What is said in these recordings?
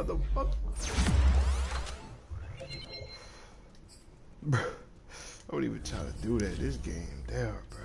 motherfucker. Bro, I wouldn't even try to do that this game. Damn, bro.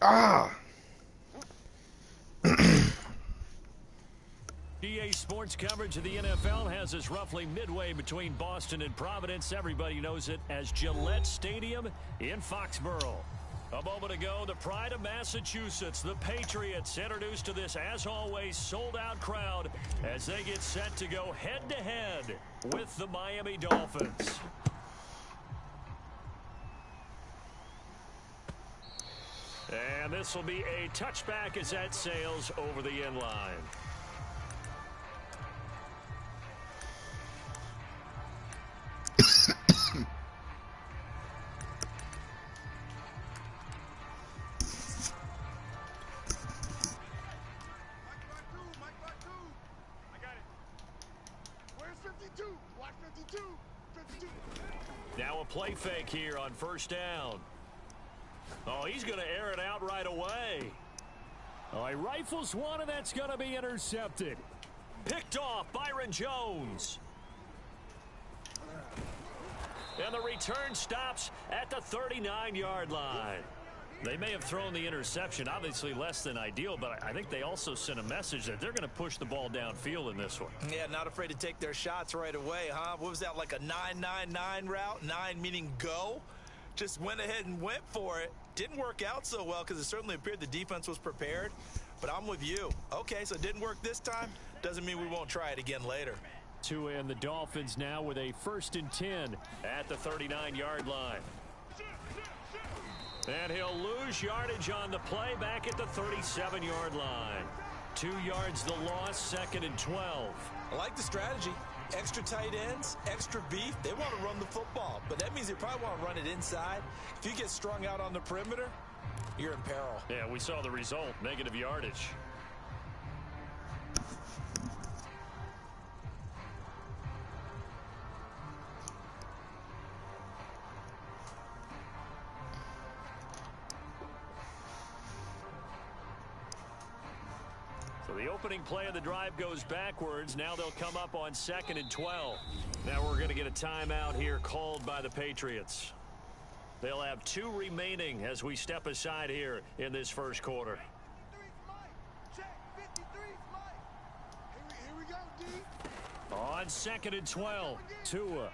Ah! EA Sports coverage of the NFL has us roughly midway between Boston and Providence. Everybody knows it as Gillette Stadium in Foxborough. A moment ago, the pride of Massachusetts, the Patriots, introduced to this, as always, sold-out crowd as they get set to go head-to-head with the Miami Dolphins. And this will be a touchback as that sails over the end line. Now a play fake here on first down. Oh, he's going to air it out right away. Oh, he rifles one, and that's going to be intercepted. Picked off Byron Jones. And the return stops at the 39-yard line. They may have thrown the interception, obviously less than ideal, but I think they also sent a message that they're going to push the ball downfield in this one. Yeah, not afraid to take their shots right away, huh? What was that, like a 9-9-9 route? 9 meaning go? Just went ahead and went for it. Didn't work out so well because it certainly appeared the defense was prepared. But I'm with you. Okay, so it didn't work this time. Doesn't mean we won't try it again later. Tua and the Dolphins now with a 1st and 10 at the 39-yard line. And he'll lose yardage on the play back at the 37-yard line. 2 yards the loss, 2nd and 12. I like the strategy. Extra tight ends, extra beef. They want to run the football, but that means they probably want to run it inside. If you get strung out on the perimeter, you're in peril. Yeah, we saw the result, negative yardage. So the opening play of the drive goes backwards. Now they'll come up on 2nd and 12. Now we're going to get a timeout here called by the Patriots. They'll have 2 remaining as we step aside here in this first quarter. On 2nd and 12, Tua.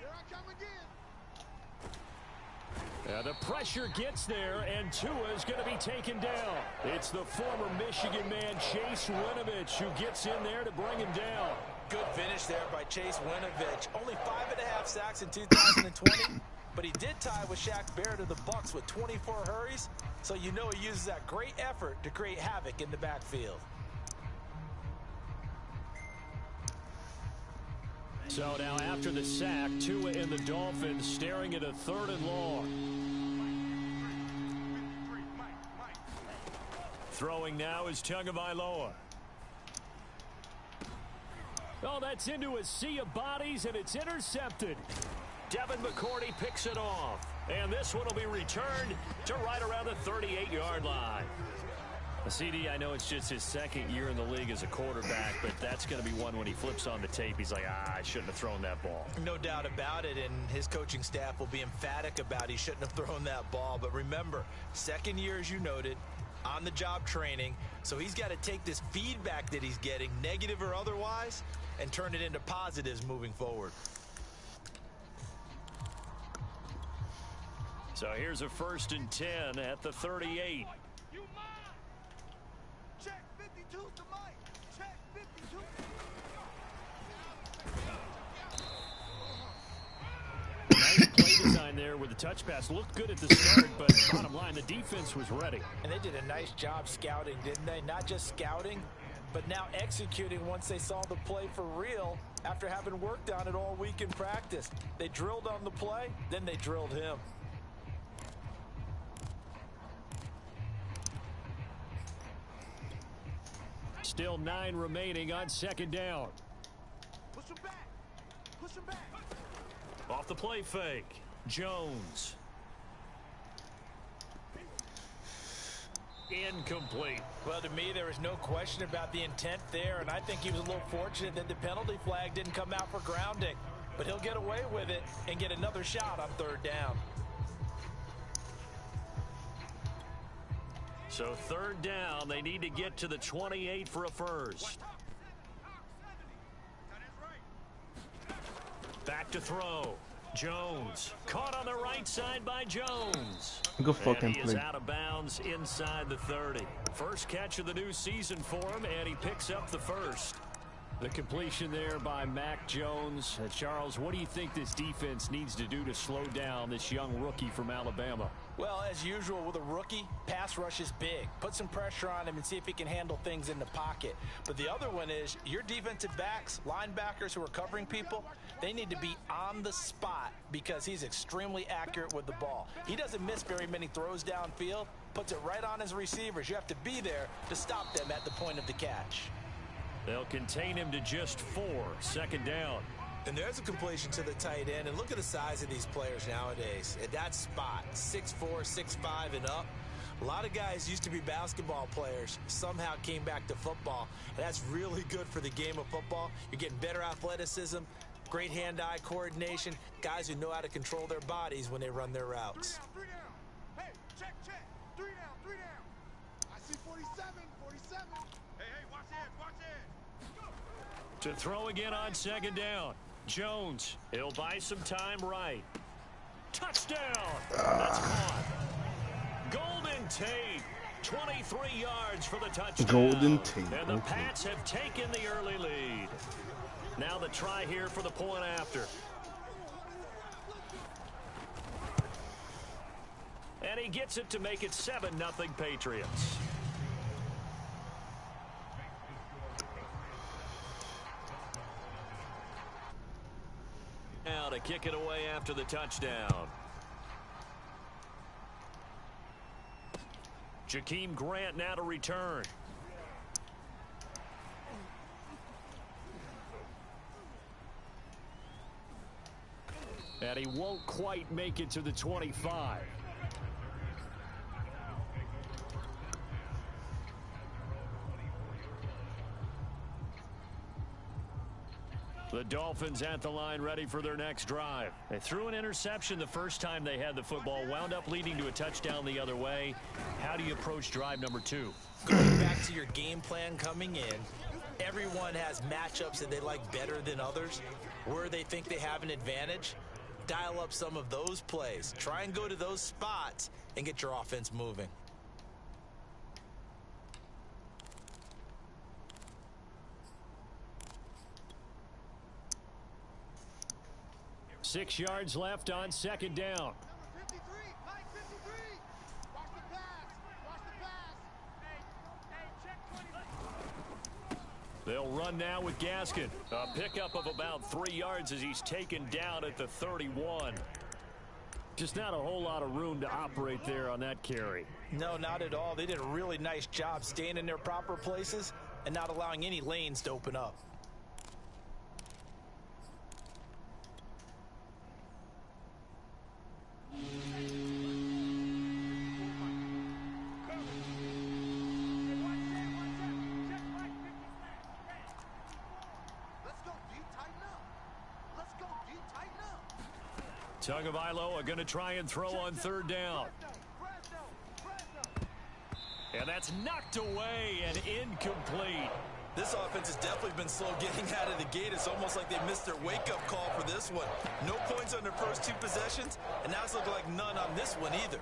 The pressure gets there, and Tua is going to be taken down. It's the former Michigan man, Chase Winovich, who gets in there to bring him down. Good finish there by Chase Winovich. Only 5.5 sacks in 2020, but he did tie with Shaq Barrett of the Bucs with 24 hurries, so you know he uses that great effort to create havoc in the backfield. So now after the sack, Tua and the Dolphins staring at a 3rd and long. Throwing now is Tagovailoa. Oh, that's into a sea of bodies, and it's intercepted. Devin McCourty picks it off. And this one will be returned to right around the 38-yard line. CD, I know it's just his 2nd year in the league as a quarterback, but that's going to be one when he flips on the tape. He's like, I shouldn't have thrown that ball. No doubt about it, and his coaching staff will be emphatic about he shouldn't have thrown that ball. But remember, 2nd year, as you noted, on-the-job training, so he's got to take this feedback that he's getting, negative or otherwise, and turn it into positives moving forward. So here's a 1st and 10 at the 38. Nice play design there with the touch pass. Looked good at the start, but bottom line, the defense was ready. And they did a nice job scouting, didn't they? Not just scouting, but now executing once they saw the play for real after having worked on it all week in practice. They drilled on the play, then they drilled him. Still 9 remaining on 2nd down. Push him back. Push him back. Off the play fake. Jones. Incomplete. Well, to me, there was no question about the intent there, and I think he was a little fortunate that the penalty flag didn't come out for grounding. But he'll get away with it and get another shot on 3rd down. So third down, they need to get to the 28 for a first. Back to throw. Jones. Caught on the right side by Jones. Good fucking and he is play. out of bounds inside the 30. First catch of the new season for him, and he picks up the first. The completion there by Mac Jones. Charles, what do you think this defense needs to do to slow down this young rookie from Alabama? Well, as usual with a rookie, pass rush is big. Put some pressure on him and see if he can handle things in the pocket. But the other one is your defensive backs, linebackers who are covering people, they need to be on the spot because he's extremely accurate with the ball. He doesn't miss very many throws downfield, puts it right on his receivers. You have to be there to stop them at the point of the catch. They'll contain him to just 4. Second down. And there's a completion to the tight end. And look at the size of these players nowadays. At that spot, 6'4", 6'5", and up. A lot of guys used to be basketball players, somehow came back to football. And that's really good for the game of football. You're getting better athleticism, great hand-eye coordination, guys who know how to control their bodies when they run their routes. 3 down. Hey, check. 3 down. I see 47. Hey, watch it. To throw again on second down. Jones. He'll buy some time right. Touchdown. That's caught. Golden Tate. 23 yards for the touchdown. Golden Tate. And the Okay. Pats have taken the early lead. Now the try here for the point after. And he gets it to make it 7-0 Patriots. Now to kick it away after the touchdown. Jakeem Grant now to return. And he won't quite make it to the 25. The Dolphins at the line ready for their next drive. They threw an interception the first time they had the football, wound up leading to a touchdown the other way. How do you approach drive number 2? Going back to your game plan coming in, everyone has matchups that they like better than others. Where they think they have an advantage, dial up some of those plays. Try and go to those spots and get your offense moving. Six yards left on second down. Number 53. Mike 53. Watch the pass. Hey, check 20. They'll run now with Gaskin. A pickup of about 3 yards as he's taken down at the 31. Just not a whole lot of room to operate there on that carry. No, not at all. They did a really nice job staying in their proper places and not allowing any lanes to open up. Tagovailoa are going to try and throw on third down. And that's knocked away and incomplete. This offense has definitely been slow getting out of the gate. It's almost like they missed their wake-up call for this one. No points on their first 2 possessions, and now it's looking like none on this one either.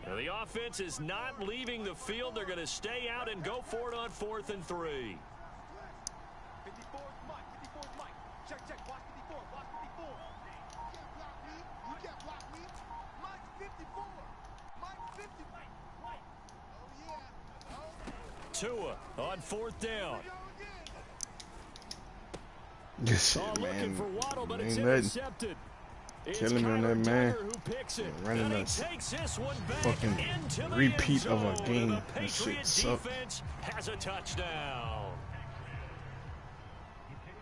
The offense is not leaving the field. They're going to stay out and go for it on 4th and 3. 54 is Mike. 54 is Mike. Check. Watch 54. Watch 54. You can't block me. Mike's 54. Mike's 50. Oh, yeah. Tua on 4th down. This shit, Looking man. for Waddle, but it's Ain't nothing. intercepted. It's Killing me on that Kyler man. Duggar who picks it. Running And he us. takes this one back Fucking into the repeat end of a zone. game. The That shit Patriot sucked. defense has a touchdown.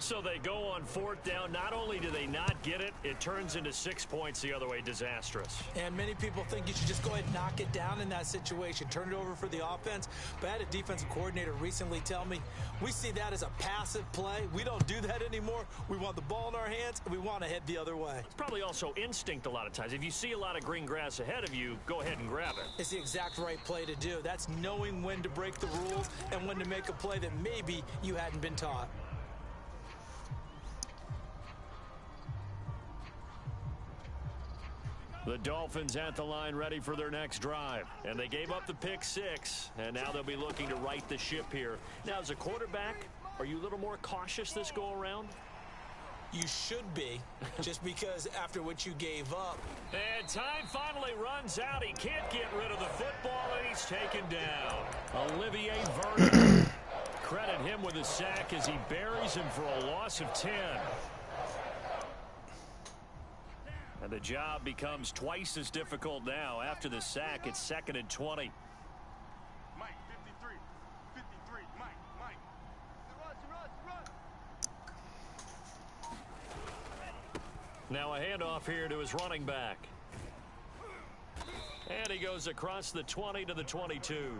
So they go on 4th down. Not only do they not get it, it turns into 6 points the other way. Disastrous. And many people think you should just go ahead and knock it down in that situation. Turn it over for the offense. But I had a defensive coordinator recently tell me, we see that as a passive play. We don't do that anymore. We want the ball in our hands, and we want to head the other way. It's probably also instinct a lot of times. If you see a lot of green grass ahead of you, go ahead and grab it. It's the exact right play to do. That's knowing when to break the rules and when to make a play that maybe you hadn't been taught. The Dolphins at the line ready for their next drive. And they gave up the pick 6, and now they'll be looking to right the ship here. Now, as a quarterback, are you a little more cautious this go-around? You should be, just because after what you gave up. And time finally runs out. He can't get rid of the football, and he's taken down. Olivier Vernon. Credit him with a sack as he buries him for a loss of 10. And the job becomes twice as difficult now. After the sack, it's 2nd and 20. Mike, 53. 53. Mike. Run. Now a handoff here to his running back. And he goes across the 20 to the 22.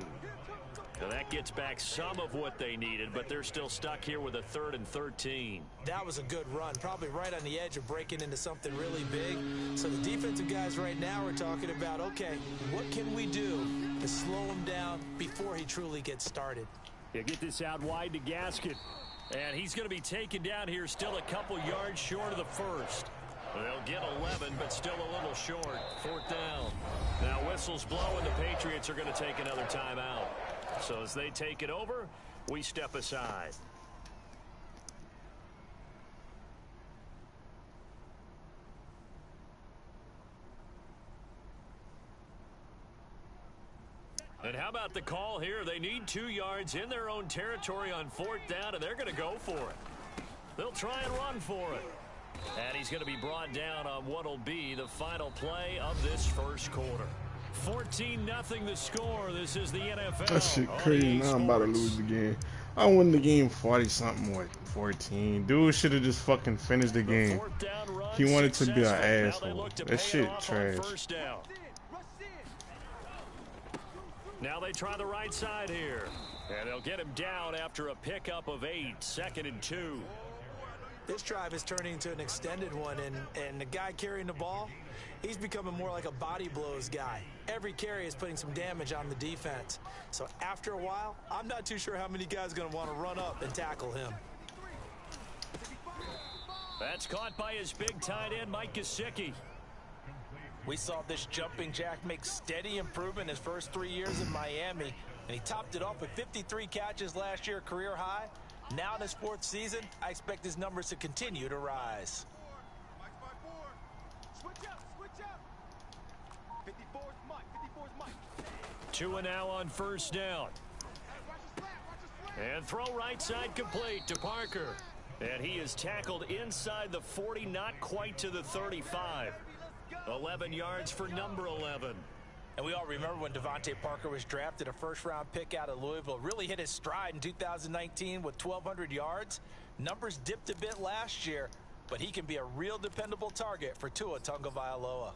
Now that gets back some of what they needed, but they're still stuck here with a 3rd and 13. That was a good run, probably right on the edge of breaking into something really big. So the defensive guys right now are talking about, okay, what can we do to slow him down before he truly gets started? You get this out wide to Gasket. And he's going to be taken down here, still a couple yards short of the first. They'll get 11, but still a little short. 4th down. Now whistles blow, and the Patriots are going to take another timeout. So as they take it over, we step aside. And how about the call here? They need 2 yards in their own territory on 4th down, and they're going to go for it. They'll try and run for it. And he's going to be brought down on what will be the final play of this first quarter. 14-0 the score. This is the NFL. That shit crazy. Now I'm about to lose the game. I won the game 40-something, what, 14. Dude should have just fucking finished the game. He wanted to be an asshole. That shit trash. Now they try the right side here. And they'll get him down after a pickup of 8. 2nd and 2. This drive is turning into an extended one, and the guy carrying the ball, he's becoming more like a body blows guy. Every carry is putting some damage on the defense. So after a while, I'm not too sure how many guys are going to want to run up and tackle him. That's caught by his big tight end, Mike Gesicki. We saw this jumping jack make steady improvement his first 3 years in Miami, and he topped it off with 53 catches last year, career high. Now in his 4th season, I expect his numbers to continue to rise. Switch up. 54's Mike. 54's Mike. 2 and now on 1st down. And throw right side complete to Parker. And he is tackled inside the 40, not quite to the 35. 11 yards for number 11. And we all remember when Devontae Parker was drafted, a first-round pick out of Louisville. Really hit his stride in 2019 with 1,200 yards. Numbers dipped a bit last year, but he can be a real dependable target for Tua Tagovailoa.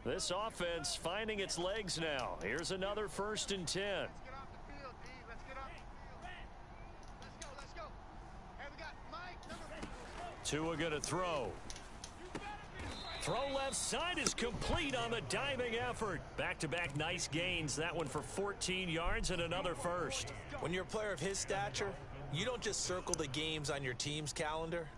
This offense finding its legs now. Here's another 1st and 10. Let's get off the field, D. Let's get off the field. Let's go. Hey, we got Mike. Tua going to throw. Throw left side is complete on the diving effort. Back-to-back nice gains. That one for 14 yards and another first. When you're a player of his stature, you don't just circle the games on your team's calendar.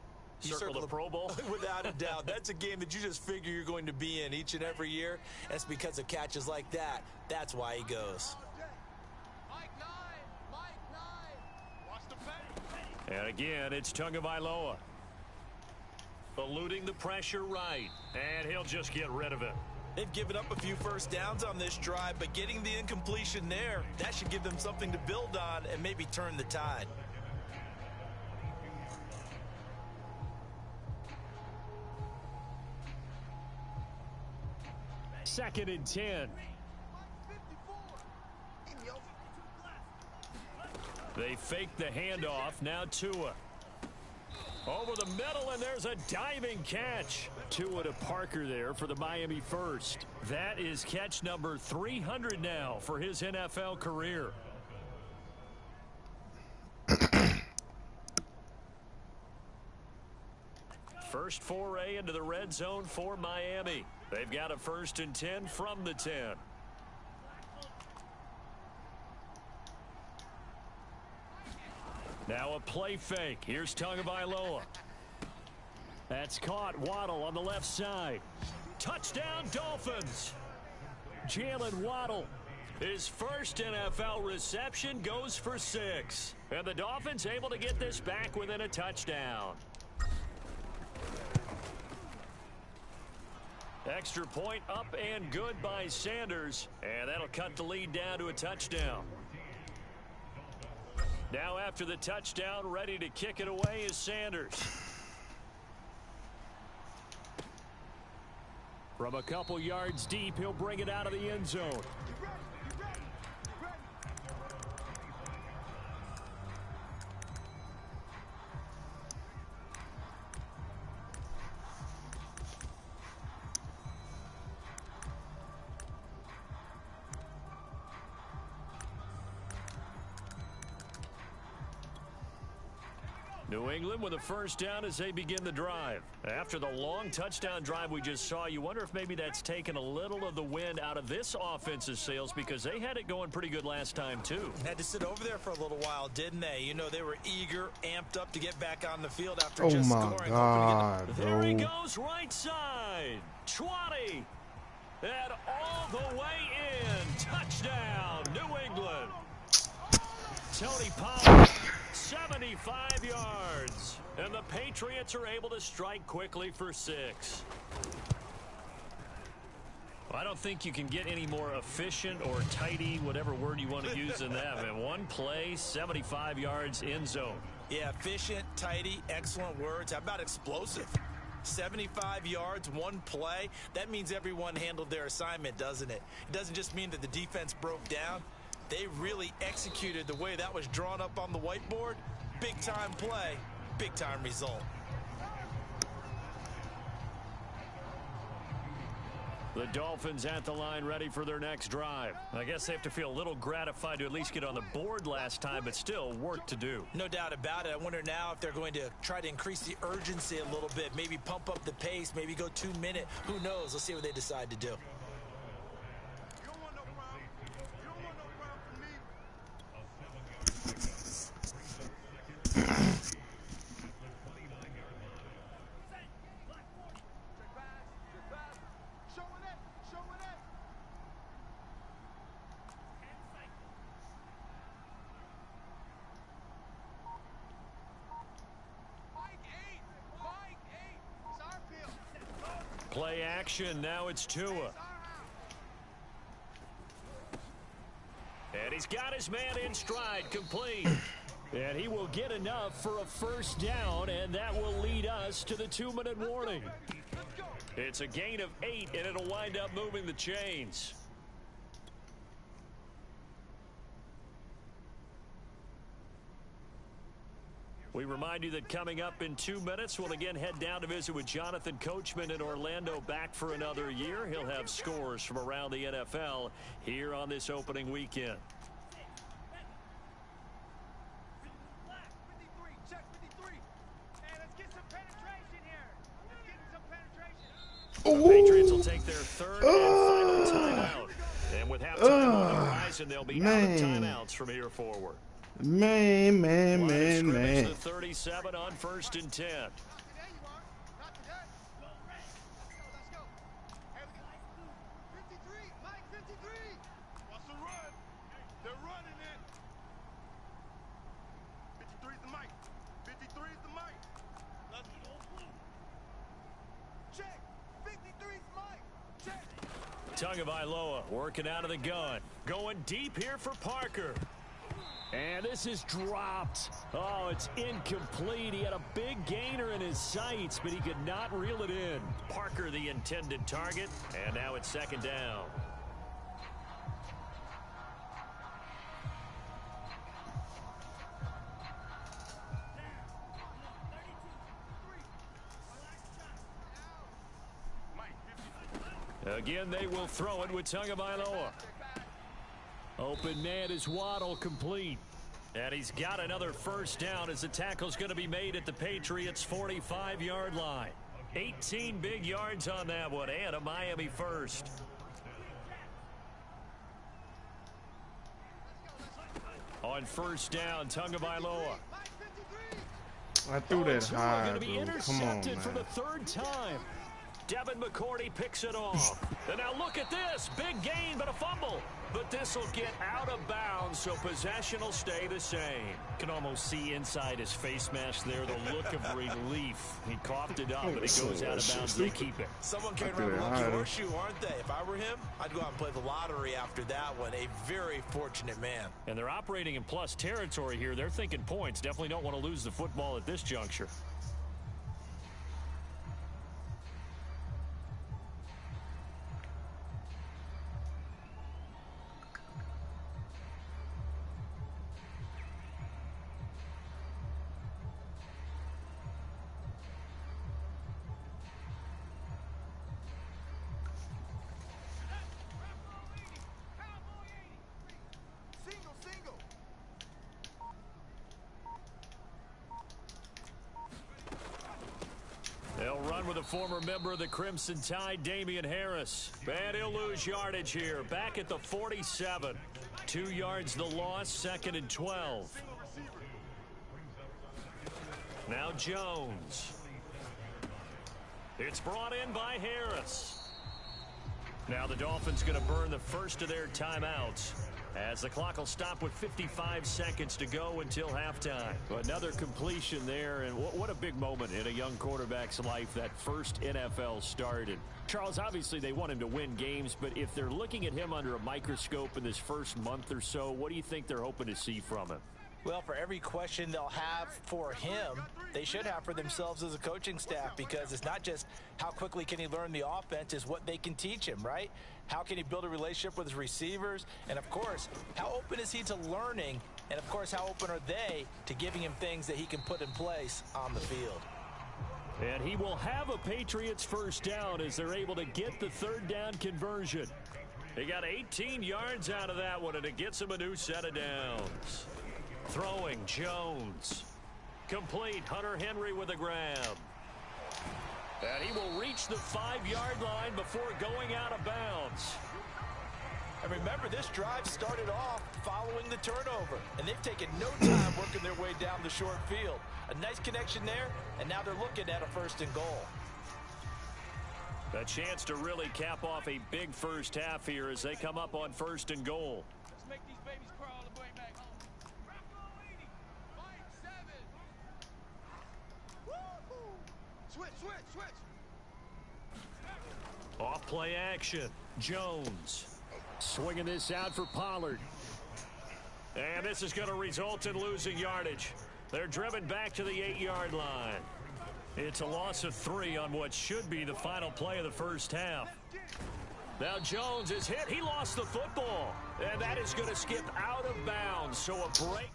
You circle the Pro Bowl? Without a doubt. That's a game that you just figure you're going to be in each and every year. And it's because of catches like that. That's why he goes. Mike 9. Watch the play. And again, it's Tagovailoa. Eluding the pressure right. And he'll just get rid of it. They've given up a few first downs on this drive, but getting the incompletion there, that should give them something to build on and maybe turn the tide. Second and 10. They fake the handoff. Now Tua. Over the middle, and there's a diving catch. Tua to Parker there for the Miami first. That is catch number 300 now for his NFL career. First foray into the red zone for Miami. They've got a 1st and 10 from the 10. Now a play fake. Here's Tagovailoa. That's caught. Waddle on the left side. Touchdown, Dolphins. Jalen Waddle. His first NFL reception goes for 6. And the Dolphins able to get this back within a touchdown. Extra point up and good by Sanders. And that'll cut the lead down to a touchdown. Now after the touchdown, ready to kick it away is Sanders. From a couple yards deep, he'll bring it out of the end zone. New England with a first down as they begin the drive. After the long touchdown drive we just saw, you wonder if maybe that's taken a little of the wind out of this offense's sails because they had it going pretty good last time too. Had to sit over there for a little while, didn't they? You know, they were eager, amped up to get back on the field after just scoring. Oh, my God, there he goes right side. 20. And all the way in. Touchdown, New England. Tony Pollard. 75 yards. And the Patriots are able to strike quickly for 6. Well, I don't think you can get any more efficient or tidy, whatever word you want to use in that. Man, one play, 75 yards in zone. Yeah, efficient, tidy, excellent words. How about explosive? 75 yards, one play. That means everyone handled their assignment, doesn't it? It doesn't just mean that the defense broke down. They really executed the way that was drawn up on the whiteboard. Big-time play, big-time result. The Dolphins at the line ready for their next drive. I guess they have to feel a little gratified to at least get on the board last time, but still work to do. No doubt about it. I wonder now if they're going to try to increase the urgency a little bit, maybe pump up the pace, maybe go 2 minute. Who knows? Let's see what they decide to do. Play action. Now it's Tua. And he's got his man in stride, complete. And he will get enough for a first down, and that will lead us to the 2-minute warning. It's a gain of 8, and it'll wind up moving the chains. We remind you that coming up in 2 minutes, we'll again head down to visit with Jonathan Coachman in Orlando, back for another year. He'll have scores from around the NFL here on this opening weekend. The Patriots will take their third and final timeout. And with halftime on the horizon, they'll be out of timeouts from here forward. Man. The 37 on 1st and 10. Tagovailoa working out of the gun. Going deep here for Parker. And this is dropped. Oh, it's incomplete. He had a big gainer in his sights, but he could not reel it in. Parker the intended target, and now it's 2nd down. Again, they will throw it with Tagovailoa. Open man is Waddle, complete. And he's got another first down as the tackle's going to be made at the Patriots' 45-yard line. 18 big yards on that one, and a Miami first. On first down, Tagovailoa. I threw that high, Going to be bro. Come on, intercepted man. for the third time. Devin McCourty picks it off. And now look at this. Big gain, but a fumble. But this will get out of bounds, so possession will stay the same. You can almost see inside his face mask there the look of relief. He coughed it up, and it goes out of bounds. They keep it. Someone carrying around a lucky horseshoe, aren't they? If I were him, I'd go out and play the lottery after that one. A very fortunate man. And they're operating in plus territory here. They're thinking points. Definitely don't want to lose the football at this juncture. They'll run with a former member of the Crimson Tide, Damian Harris. And he'll lose yardage here. Back at the 47. 2 yards the loss, 2nd and 12. Now Jones. It's brought in by Harris. Now the Dolphins going to burn the first of their timeouts, as the clock will stop with 55 seconds to go until halftime. Another completion there, and what a big moment in a young quarterback's life, that first NFL start. And Charles, obviously they want him to win games, but if they're looking at him under a microscope in this first month or so, what do you think they're hoping to see from him? Well, for every question they'll have for him, they should have for themselves as a coaching staff, because it's not just how quickly can he learn the offense, it's what they can teach him, right? How can he build a relationship with his receivers? And, of course, how open is he to learning? And, of course, how open are they to giving him things that he can put in place on the field? And he will have a Patriots first down as they're able to get the third down conversion. They got 18 yards out of that one, and it gets him a new set of downs. Throwing, Jones. Complete, Hunter Henry with a grab. And he will reach the 5-yard line before going out of bounds. And remember, this drive started off following the turnover, and they've taken no time working their way down the short field. A nice connection there, and now they're looking at a 1st and goal. A chance to really cap off a big first half here as they come up on 1st and goal. Let's make these babies crawl all the way back home. Switch. Off play action. Jones swinging this out for Pollard. And this is going to result in losing yardage. They're driven back to the 8-yard line. It's a loss of 3 on what should be the final play of the first half. Now Jones is hit. He lost the football. And that is going to skip out of bounds. So a break.